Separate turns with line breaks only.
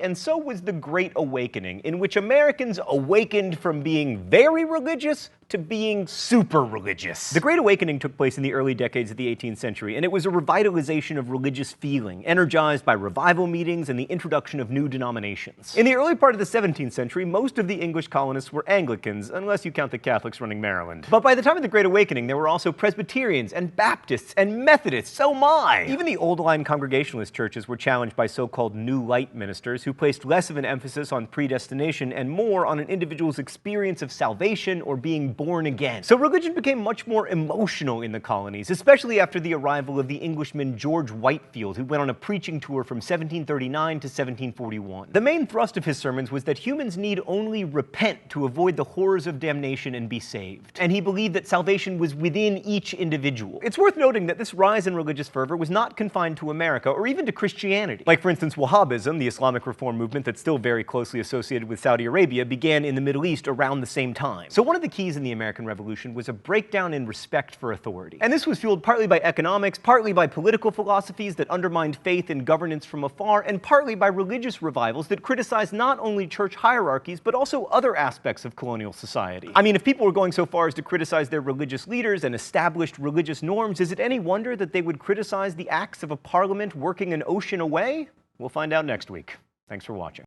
And so was the Great Awakening, in which Americans awakened from being very religious to being super religious. The Great Awakening took place in the early decades of the 18th century, and it was a revitalization of religious feeling, energized by revival meetings and the introduction of new denominations. In the early part of the 17th century, most of the English colonists were Anglicans, unless you count the Catholics running Maryland. But by the time of the Great Awakening, there were also Presbyterians and Baptists and Methodists, so my! Even the old-line Congregationalist churches were challenged by so-called New Light ministers who placed less of an emphasis on predestination and more on an individual's experience of salvation or being born again. So religion became much more emotional in the colonies, especially after the arrival of the Englishman George Whitefield, who went on a preaching tour from 1739 to 1741. The main thrust of his sermons was that humans need only repent to avoid the horrors of damnation and be saved. And he believed that salvation was within each individual. It's worth noting that this rise in religious fervor was not confined to America or even to Christianity. Like, for instance, Wahhabism, the Islamic reform movement that's still very closely associated with Saudi Arabia, began in the Middle East around the same time. So one of the keys in the American Revolution was a breakdown in respect for authority. And this was fueled partly by economics, partly by political philosophies that undermined faith and governance from afar, and partly by religious revivals that criticized not only church hierarchies, but also other aspects of colonial society. I mean, if people were going so far as to criticize their religious leaders and established religious norms, is it any wonder that they would criticize the acts of a parliament working an ocean away? We'll find out next week. Thanks for watching.